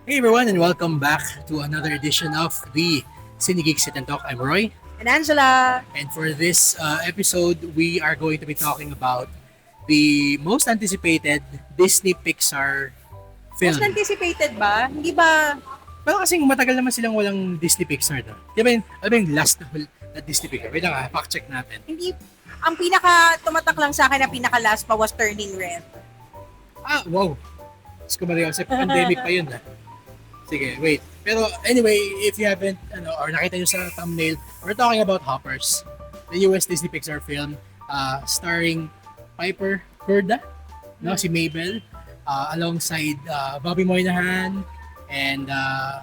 Hey everyone, and welcome back to another edition of the Cine Geek Sit and Talk. I'm Roy, And Angela, and for this episode, we are going to be talking about the most anticipated Disney Pixar most film. anticipated ba? Hindi ba? Pero kasing matagal naman silang walang Disney Pixar na. Di ba yung last na Disney Pixar? Wait lang fact check natin. Hindi. Ang pinaka tumatak lang sa akin na pinaka last pa was Turning Red. Wow. Mas kumarigaw sa pandemic pa yun Sige, wait. Pero anyway, if you haven't, or nakita nyo sa thumbnail, we're talking about Hoppers, the US Disney Pixar film starring Piper Perda, no, si Mabel, alongside Bobby Moynihan and a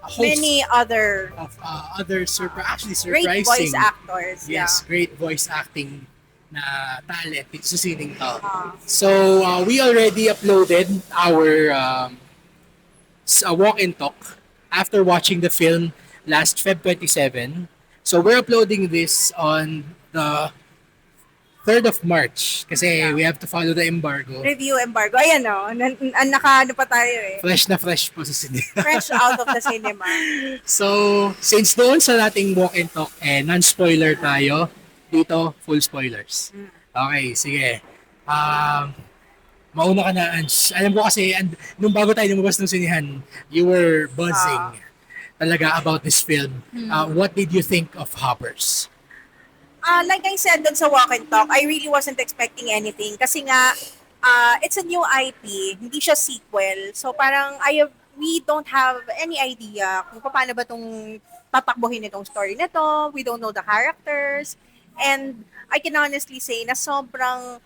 host Many other of other actually great surprising voice actors. yes, great voice acting na talent dito sa sining to. Yeah. So, we already uploaded our walk and talk after watching the film last Feb 27. So we're uploading this on the 3rd of March kasi we have to follow the embargo. Review embargo. Ayan o. Naka-ano pa tayo eh. Fresh na fresh po sa sine. Fresh out of the cinema. So, since doon sa ating walk and talk, non-spoiler tayo, dito, full spoilers. Okay, sige. Mauna ka na, Ange. Alam ko kasi, nung bago tayo lumabas ng sinihan, you were buzzing talaga about this film. What did you think of Hoppers? Like I said dun sa walk and talk, I really wasn't expecting anything. Kasi nga, it's a new IP. Hindi siya sequel. So parang we don't have any idea kung paano ba itong tatakbuhin itong story nito. We don't know the characters. And I can honestly say na sobrang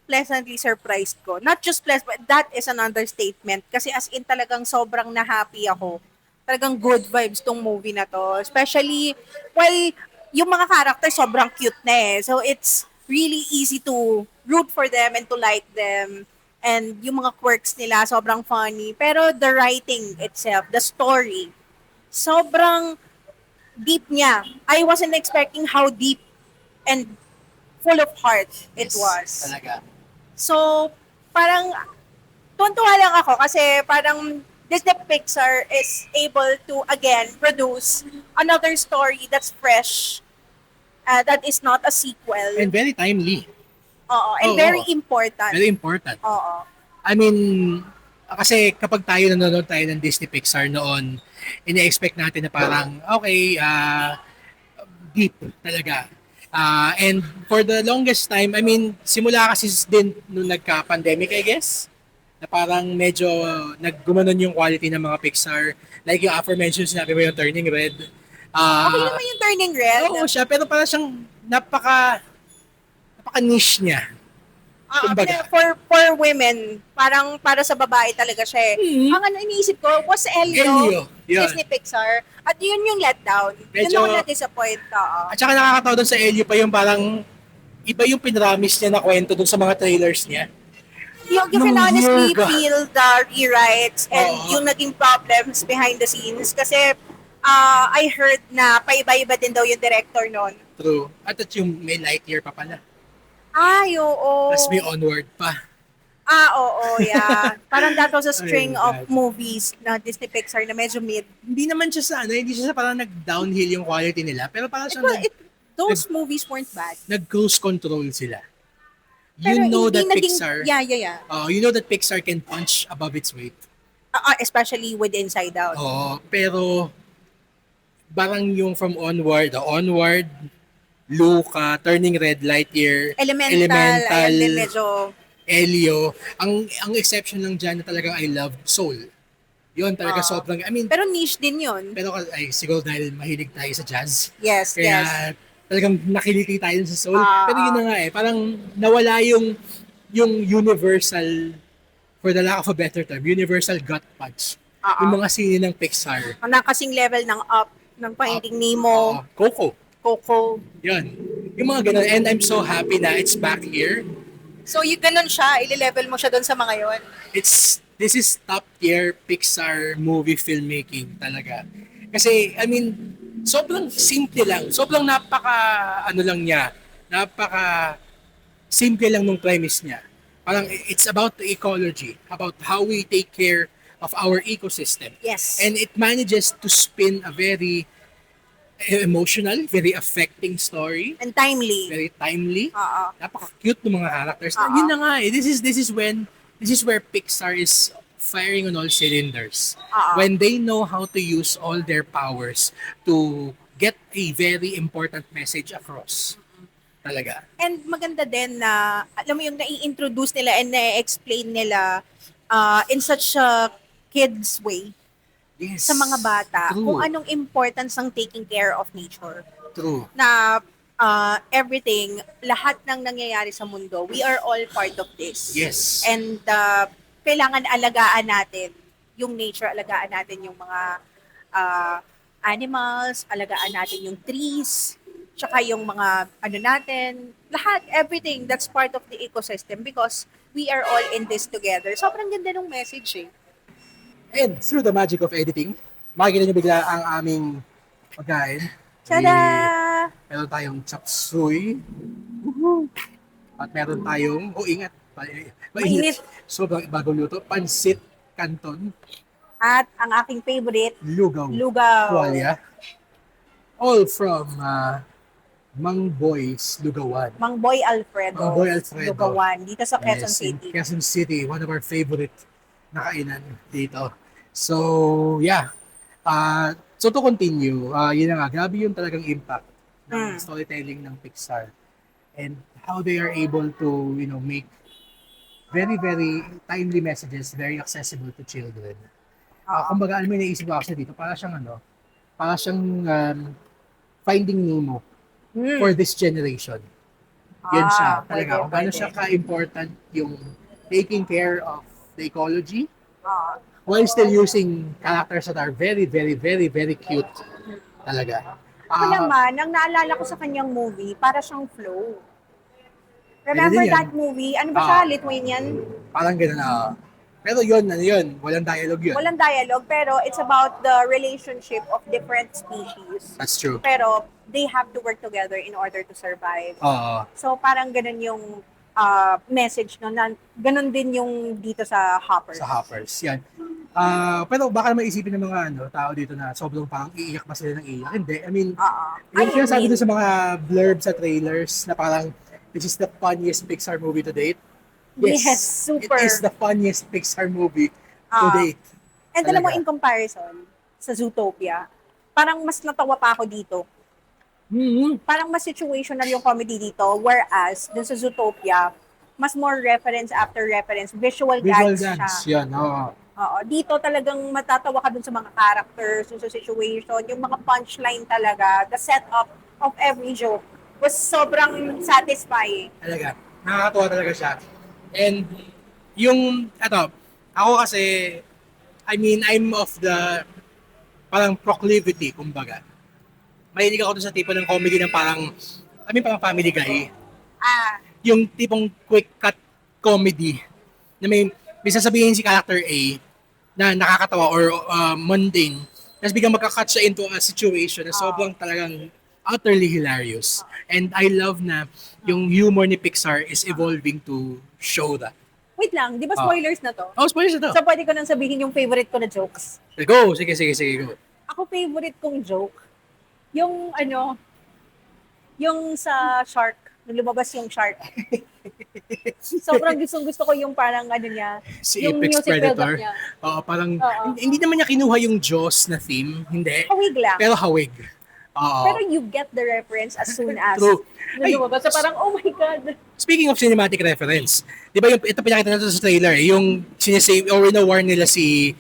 pleasantly surprised ko. Not just pleasant, but that is an understatement. Kasi as in talagang sobrang na-happy ako. Talagang good vibes tong movie na to. Especially, well, yung mga characters sobrang cute na eh. So it's really easy to root for them and to like them. And yung mga quirks nila sobrang funny. Pero the writing itself, the story, sobrang deep niya. I wasn't expecting how deep and full of heart it was. Talaga. So, parang tuntua lang ako kasi parang Disney Pixar is able to again produce another story that's fresh, that is not a sequel. And very timely. Oo, and very important. Very important. Oo. I mean, kasi kapag tayo nanonood tayo ng Disney Pixar noon, ina-expect natin na parang, okay, deep talaga. And for the longest time, I mean, simula kasi din nung nagka-pandemic, I guess, na parang medyo naggumanon yung quality ng mga Pixar. Like yung aforementioned, sinabi mo yung Turning Red. Okay naman yung Turning Red. Oo siya, pero parang siyang napaka-niche niya. Kumbaga. For women, parang para sa babae talaga siya eh. Ang ano iniisip ko, was Elio, yun. Disney Pixar, at yun yung letdown. Medyo- Yun ako na-disappoint. Oo. At saka nakakatawa doon sa Elio pa yung parang iba yung pinramis niya na kwento doon sa mga trailers niya. You can Nung honestly year ka. feel the rewrites and Oo. yung naging problems behind the scenes kasi I heard na paiba-iba din daw yung director nun. True. At yung may Lightyear pa pala. Ay, oo. Tapos may Onward pa. Oo, yeah. Parang that was a string Ay, of God. movies na Disney Pixar na medyo mid. Hindi naman siya hindi siya parang nag-downhill yung quality nila. Pero parang siya Those movies weren't bad. nag-cruise control sila. Pero You know hindi that naging, Pixar, Yeah. you know that Pixar can punch above its weight. Especially with Inside Out. Oo, pero parang yung from Onward, Luca, Turning Red, Lightyear, Elemental. Ayan din medyo... Elio. Ang exception lang dyan na talagang I love Soul. Yun talaga sobrang, I mean, Pero niche din yun. pero siguro dahil mahilig tayo sa jazz. Yes, Kaya yes. talagang nakiliti tayo sa Soul. Ah, Pero yun na nga parang nawala yung universal, for the lack of a better term, universal gut punch. Yung mga sine ng Pixar. Ang nakasing level ng Up, ng Finding Nemo, Coco. Coco. Yun. Yung mga ganun. And I'm so happy na it's back here. So, yung ganun siya, ile-level mo siya doon sa mga yon. This is top tier Pixar movie filmmaking talaga. Kasi, I mean, sobrang simple lang. Sobrang napaka simple lang nung premise niya. Parang it's about the ecology, about how we take care of our ecosystem. Yes. And it manages to spin a very emotional, very affecting story, And timely. very timely. Oo. Napaka-cute ng mga characters. Oo. Yun na nga eh. This is where Pixar is firing on all cylinders. Oo. When they know how to use all their powers to get a very important message across. Talaga. And maganda din na, alam mo yung nai-introduce nila and na-explain nila in such a kids way Yes. sa mga bata True. kung anong importance ng taking care of nature. True. Na everything, lahat ng nangyayari sa mundo, we are all part of this. Yes. And kailangan alagaan natin yung nature, alagaan natin yung mga animals, alagaan natin yung trees, tsaka yung mga ano natin, lahat, everything that's part of the ecosystem because we are all in this together. Sobrang ganda ng message eh. And through the magic of editing, makikita nyo bigla ang aming pagkain. Tada! Meron tayong chop suey. At meron tayong, ingat. Mainit. Sobrang bagong luto. Pansit Canton. At ang aking favorite, Lugaw. lugaw. Tuwalya. All from Mang Boy's Lugawan. Mang Boy Alfredo. Mang Boy Alfredo. Lugawan, dito sa Quezon Yes, in City. Quezon City, one of our favorite na kainan dito. So, yeah. So to continue, yun na nga, grabe yung talagang impact ng storytelling ng Pixar and how they are able to, make very, very timely messages, very accessible to children. Kumbaga, alam mo yung naisip ko actually dito, para siyang Finding Nemo for this generation. Yun siya, talaga. Kung gaano siya ka-important yung taking care of the ecology, while still using characters that are very, very, very, very cute. Talaga. Ako naman, ang naalala ko sa kanyang movie, para siyang Flow. Remember Ganun yan. that movie? Ano ba siya? Lithuanian? Parang gano'n na. Pero yun, walang dialogue yun. Walang dialogue, pero it's about the relationship of different species. That's true. Pero they have to work together in order to survive. Oo. So parang ganun yung message no, na ganun din yung dito sa Hoppers. Sa Hoppers, yan. Pero baka naman isipin ng mga tao dito na sobrang parang iiyak pa sila ng iiyak. Hindi, I mean, yung sinasabi doon sa mga blurb sa trailers na parang this is the funniest Pixar movie to date. Yes, super. It is the funniest Pixar movie to date. And alam mo, Talaga. in comparison sa Zootopia, parang mas natawa pa ako dito. Mm-hmm. Parang mas situational yung comedy dito, whereas dun sa Zootopia, mas more reference after reference, visual gags siya. Yan, oo. Oo, dito talagang matatawa ka dun sa mga characters, dun sa situation, yung mga punchline talaga, the setup of every joke was sobrang satisfying. Talaga. Nakakatuwa talaga siya. And ako kasi, I mean, I'm of the parang proclivity, kumbaga. Mahilig ako dun sa tipo ng comedy ng parang Family Guy. Yung tipong quick cut comedy na may sasabihin si character A na nakakatawa or mundane. Tapos biglang magka-cut siya into a situation na sobrang talagang utterly hilarious. And I love na yung humor ni Pixar is evolving to show that. Wait lang, di ba spoilers na to? Oh, spoilers na to. So pwede ko nang sabihin yung favorite ko na jokes. Go! Sige, go. Ako favorite kong joke, yung yung sa shark, nung lumabas yung shark. Sobrang gusto ko yung parang niya, Si yung Apex music build-up Predator. niya. Oo, parang, Oo. hindi naman niya kinuha yung Jaws na theme. Hindi. Hawig lang. Pero hawig. Oo. Pero you get the reference as soon as True. nung lumabas. So parang, oh my God. Speaking of cinematic reference, di ba ito pinakita natin sa trailer, yung sinesave or war nila si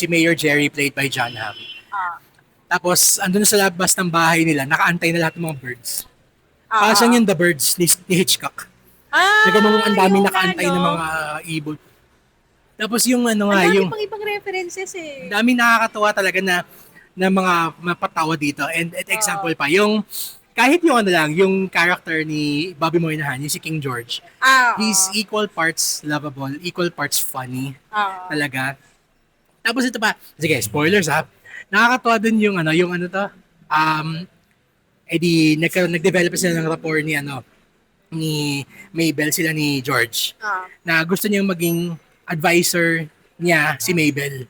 Mayor Jerry played by John Hamm. Tapos, andun sa labas ng bahay nila, nakaantay na lahat ng mga birds. Saan yung The Birds ni Hitchcock? Ang daming yung nakaantay ng mga ibon. Tapos yung Ang yung dami pang ibang references eh. daming nakakatawa talaga na mga mapatawa dito. And example pa, yung kahit yung yung character ni Bobby Moynihan, yung si King George, he's equal parts lovable, equal parts funny. Talaga. Tapos ito pa, sige, spoilers ha. Nakakatawa din yung nagdevelop sila ng rapport ni Mabel, sila ni George, na gusto niyang maging advisor niya, si Mabel.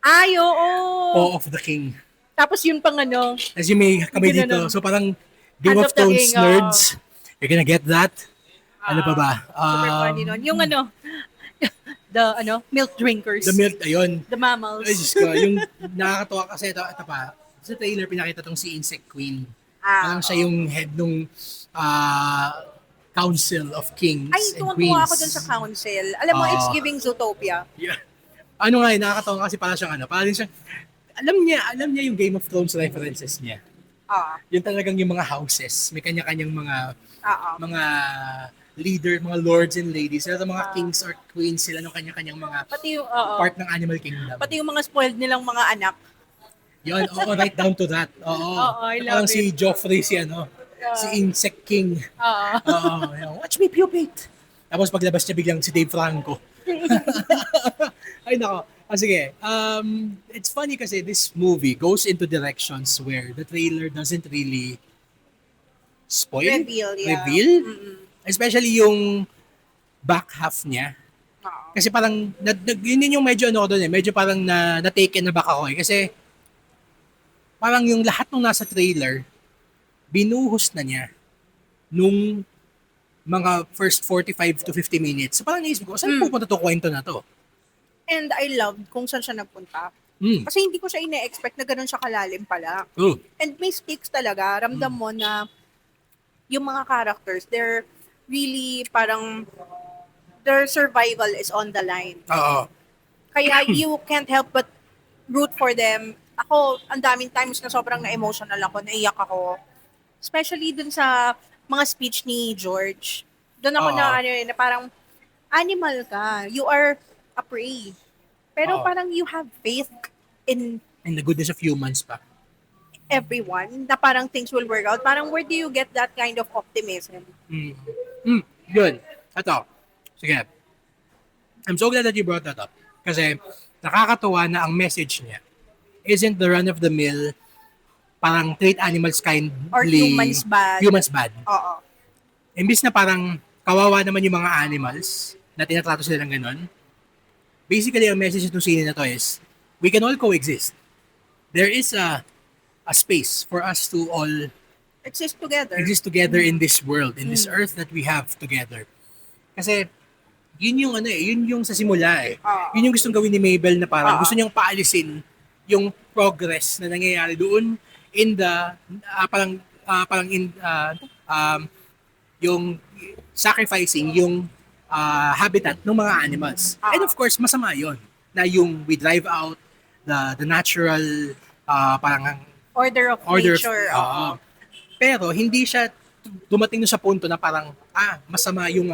Ay, oo. Paw of the King. Tapos yun pang ano, As you may kami dito. ginanon. So parang Game Hand of of the Thrones King, nerds. You're gonna get that. Ano pa ba? Super funny nun. Yung ano, milk The drinkers. Milk, ayun. The Ay, mammals. Diyos ko, yung nakakatawa kasi ito pa. Sa trailer, pinakita tong si Insect Queen. Parang siya Oo. yung head nung Council of Kings Ay, and tuwang-tuwa Queens. ako dun sa council. Alam mo, it's giving Zootopia. Yeah. Ano nga, nakakatawa kasi parang siyang parang siyang, alam niya yung Game of Thrones references niya. Ah, Yun talagang yung mga houses. May kanya-kanyang oo. mga leader, mga lords and ladies. Pero mga kings or queens sila ng kanya-kanyang mga Pati yung, oo. part ng animal kingdom. Pati yung mga spoiled nilang mga anak. Yun, oo, right down to that. Oo. Oo, I love Parang si it. Joffrey, si Insect King. Oo. Oo, yun, watch me pupate. Tapos paglabas niya biglang si Dave Franco. Ay nako. Sige. It's funny kasi this movie goes into directions where the trailer doesn't really spoil, Reveal, yeah. reveal. Especially yung back half niya. Oo. Kasi parang, yun din yung medyo ano ko doon medyo parang na-taken na back ako Kasi parang yung lahat ng nasa trailer, binuhos na niya nung mga first 45 to 50 minutes. So parang naisip ko, saan pupunta to kwento na to? And I loved kung saan siya nagpunta. Mm. Kasi hindi ko siya ine-expect na ganun siya kalalim pala. Oh. And may stakes talaga. Ramdam mo na yung mga characters, they're really parang their survival is on the line. Oo. Kaya you can't help but root for them. Ako, ang daming times na sobrang na-emotional ako, naiyak ako. Especially dun sa mga speech ni George. Doon ako Oo. na parang animal ka. You are a prey. Pero Oo. parang you have faith in And the goodness of humans pa. everyone na parang things will work out. Parang where do you get that kind of optimism? Yun. Ito. Sige. I'm so glad that you brought that up. Kasi nakakatuwa na ang message niya isn't the run-of-the-mill parang treat animals kindly. Or humans bad. Humans bad. Oo. Imbis na parang kawawa naman yung mga animals na tinatrato sila ng ganun, basically ang message ng scene na to is we can all coexist. There is a space for us to all Exist together. exist together in this world, in this earth that we have together. Kasi yun yung yun yung sa simula Yun yung gustong gawin ni Mabel na parang gusto niyang paalisin yung progress na nangyayari doon in the yung sacrificing yung habitat ng mga animals. And of course, masama yun na yung we drive out the natural parang Order of nature. oo. Pero hindi siya dumating sa punto na parang masama yung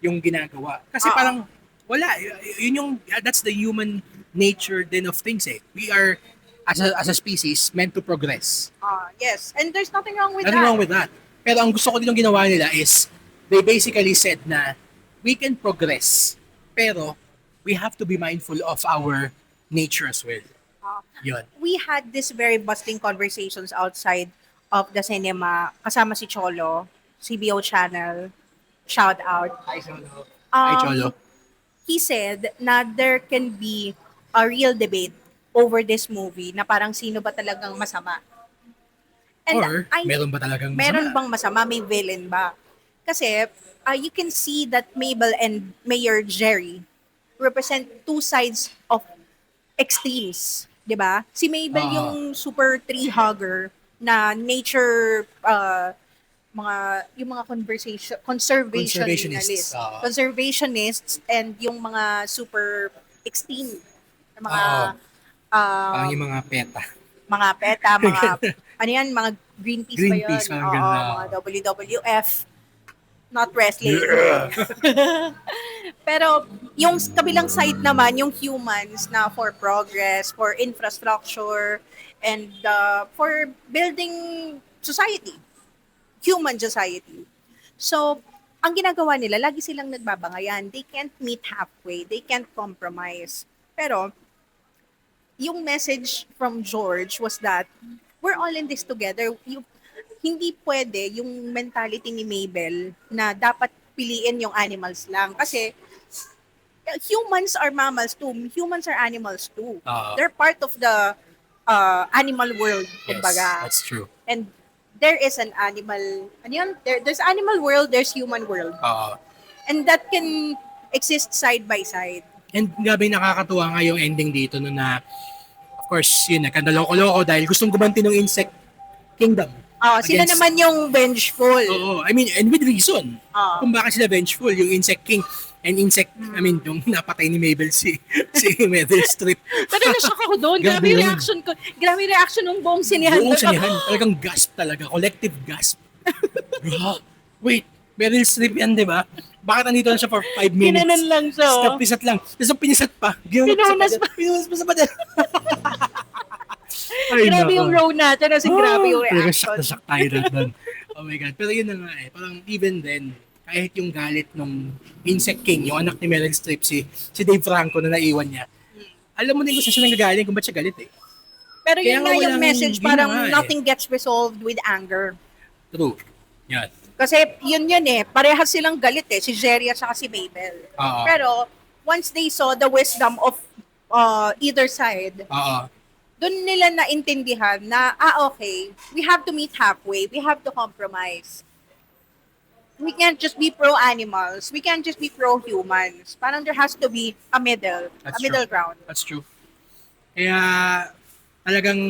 yung ginagawa. Kasi parang wala yun yung that's the human nature din of things We are as a species meant to progress. Yes. And there's nothing wrong with Nothing that. wrong with that. Pero ang gusto ko din yung ginawa nila is they basically said na we can progress pero we have to be mindful of our nature as well. Yun. We had this very bustling conversations outside of the cinema kasama si Cholo, CBO channel, shout out. Hi, Cholo. Hi, Cholo. He said na there can be a real debate over this movie na parang sino ba talagang masama. And Or, meron ba talagang meron masama? bang masama? May villain ba? Kasi you can see that Mabel and Mayor Jerry represent two sides of extremes. 'Di ba? Si Mabel yung super tree hugger na nature yung mga conservationists. Conservationists and yung mga super extreme na mga Parang yung mga PETA. mga PETA, mga ano yan, mga Greenpeace, Greenpeace, ba yun? parang ganda. Mga WWF, not wrestling. Pero yung kabilang side naman, yung humans na for progress, for infrastructure, and for building society. Human society. So, ang ginagawa nila, lagi silang nagbabangayan. They can't meet halfway. They can't compromise. Pero, yung message from George was that we're all in this together. Hindi pwede yung mentality ni Mabel na dapat piliin yung animals lang. Kasi, humans are mammals too. Humans are animals too. Oo. They're part of the animal world, Yes, kumbaga. that's true. And there is an animal, ano yun? There's animal world, there's human world. Oo. And that can exist side by side. And grabe nakakatuwa nga yung ending dito no na of course yun nagkandaloko-loko dahil gustong gumanti ng Insect Kingdom. Sila Against- naman yung vengeful. Oo, I mean, and with reason. Oo. Kung bakit sila vengeful, yung Insect King and yung napatay ni Mabel si Meryl Streep. Pero na-shock ako doon. Grabe Grabe yung yun. reaction ko. Grabe yung reaction ng buong sinihan. Buong sanihan, talagang gasp talaga, collective gasp. Wait, Meryl Streep yan, di ba? Bakit nandito na siya for 5 minutes? Ginanon lang siya. Tapos pisat lang. Tapos pinisat pa. Pinunas pa. Pinunas pa sa pader. Ay, Grabe nako. yung row natin. As in, grabe yung Talagang reaction. shock na shock tayo doon. Oh my God. Pero yun na nga eh. Parang even then, kahit yung galit nung Insect King, yung anak ni Meryl Streep, si Dave Franco na naiwan niya, alam mo din kung saan siya nanggagaling, kung ba't siya galit eh. Pero Kaya yun nga nga yung walang- message, yun parang nga eh. nothing gets resolved with anger. True. Yan. Kasi yun eh, parehas silang galit eh, si Jerry at saka si Mabel. Oo. Pero once they saw the wisdom of either side, Oo. doon nila naintindihan na, okay, we have to meet halfway, we have to compromise. We can't just be pro-animals, we can't just be pro-humans. Parang there has to be a middle, That's a middle ground. That's true. Kaya talagang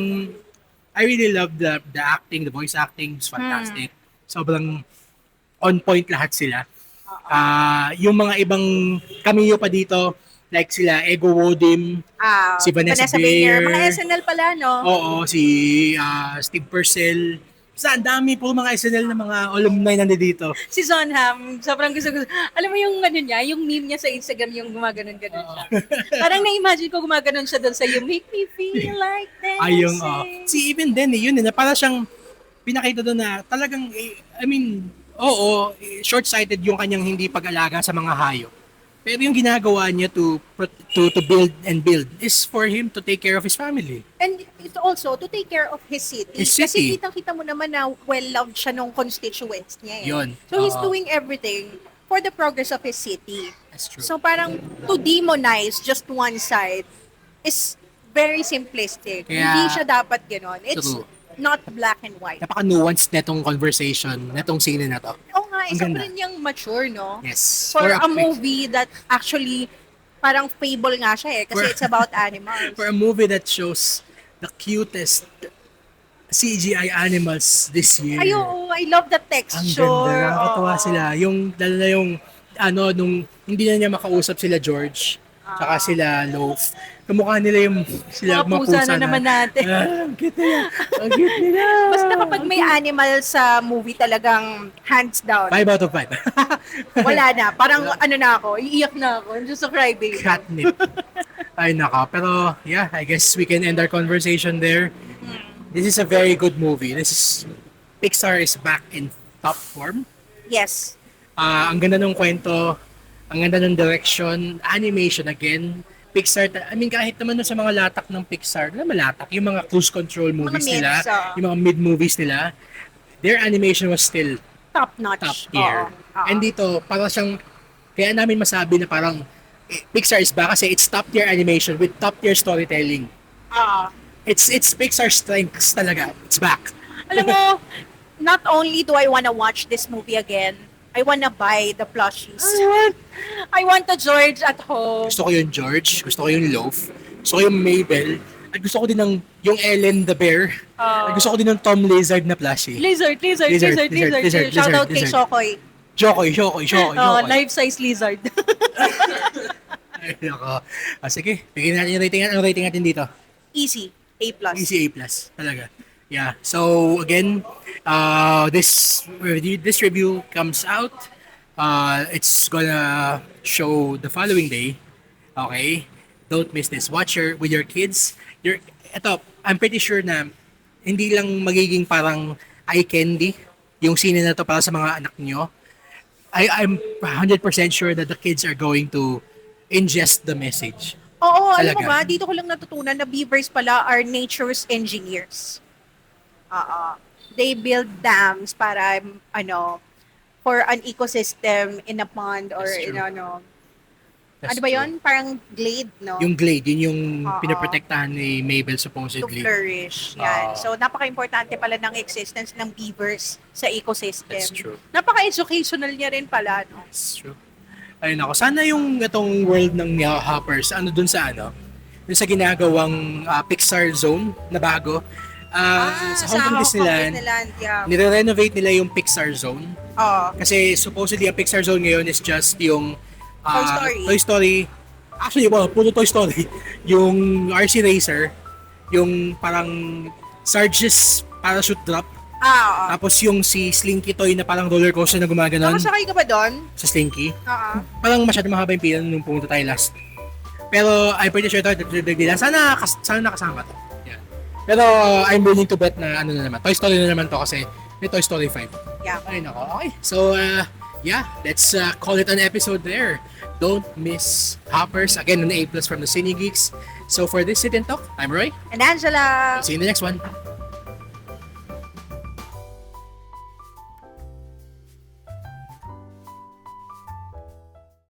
I really love the acting, the voice acting is fantastic. Sobrang on point lahat sila. Yung mga ibang cameo pa dito, like sila Ego Wodim, si Vanessa Bayer. Mga SNL pala, no? oo, si Steve Purcell. Basta ang dami po mga SNL na mga alumni nandito. Si Son Ham, sobrang gusto. Alam mo yung ano niya, yung meme niya sa Instagram, yung gumaganon-ganon siya. Parang na-imagine ko gumaganon siya doon sa You Make Me Feel Like Dancing. Ay, yung, si even then, yun na para siyang pinakita doon na talagang, I mean, oo, short-sighted yung kanyang hindi pag-alaga sa mga hayop. Pero yung ginagawa niya to build and build is for him to take care of his family. And it's also to take care of his city. His Kasi city. kitang-kita mo naman na well-loved siya nung constituents niya. Yun. So he's Oo. doing everything for the progress of his city. That's true. So parang to demonize just one side is very simplistic. Kaya- Hindi siya dapat gano'n. It's True. not black and white. Napaka-nuanced netong conversation, netong scene na to. Oo nga, Ang isa ganda. rin niyang mature, no? Yes. For a movie that actually parang fable nga siya eh. Kasi For- it's about animals. For a movie that shows the cutest CGI animals this year. Ay, oo, I love the Ang texture. ganda. Nakakatawa Oo. sila. Yung, lalo na yung, nung hindi na niya makausap sila George, tsaka sila Loaf. Kamukha nila yung sila Mga pusa na naman natin. Ang cute nila. Ang cute nila. Basta kapag may animal sa movie talagang hands down. 5 out of 5. Wala na. Parang ano na ako, iiyak na ako. I'm just a crybaby. Catnip. Ay naka. Pero yeah, I guess we can end our conversation there. This is a very good movie. Pixar is back in top form. Yes. Ang ganda ng kwento, ang ganda ng direction, animation again. Pixar, I mean kahit naman sa mga latak ng Pixar, na malatak, yung mga cruise control movies mids, nila, yung yung mga mid movies nila, their animation was still Top notch. top tier. Oo. And dito, parang siyang, kaya namin masabi na parang Pixar is back kasi it's top tier animation with top tier storytelling. Oo. It's Pixar strengths talaga. It's back. Alam mo, not only do I wanna watch this movie again, I wanna buy the plushies. I want the George at home. Gusto ko yung George, gusto ko yung Loaf, gusto ko yung Mabel, at gusto ko din yung Ellen the Bear, at gusto ko din ng Tom Lizard na plushie. Lizard. Shout out kay Shokoy. Shokoy. Life-size lizard. Ay, nako. Sige, bigyan natin yung rating. Anong rating natin dito? Easy. A+. Easy A+. Talaga. Yeah. So, again, this review comes out. It's gonna show the following day. Okay? Don't miss this. Watch with your kids. I'm pretty sure na hindi lang magiging parang eye candy yung scene na to para sa mga anak nyo. I'm 100% sure that the kids are going to ingest the message. Oo, alam mo Talaga. ba, dito ko lang natutunan na beavers pala are nature's engineers. They build dams para, for an ecosystem in a pond or That's in true. Ano ba yun? Parang Glade, no? Yung Glade, yun yung Oo. pinoprotektahan ni Mabel To supposedly. flourish. Yan. Oo. So, napaka-importante pala ng existence ng beavers sa ecosystem. That's true. Napaka-educational niya rin pala, no? That's true. Ayun ako. Sana yung itong world ng Hoppers, dun sa dun sa ginagawang Pixar Zone na bago. Sa Hong Kong Disneyland, yeah. nire-renovate nila yung Pixar Zone. Oo. Kasi supposedly ang Pixar Zone ngayon is just yung Toy Story. Toy Story. Actually, puro Toy Story. Yung RC Racer, yung parang Sarge's Parachute Drop, Oo. tapos yung si Slinky Toy na parang roller coaster na gumaganon Nakasakay ka ba doon? sa Slinky. Oo. Parang masyado mahaba yung pila nung pumunta tayo last. Pero I'm pretty sure ito, nila. Sana nakasama to. Yan. Pero I'm willing to bet na na naman. Toy Story na naman to kasi may Toy Story 5. Yeah. Ayun ako. Okay. So, yeah, let's call it an episode there. Don't miss Hoppers. Again, an A+ from the Cine Geeks. So for this Sit and Talk, I'm Roy. And Angela. See you in the next one.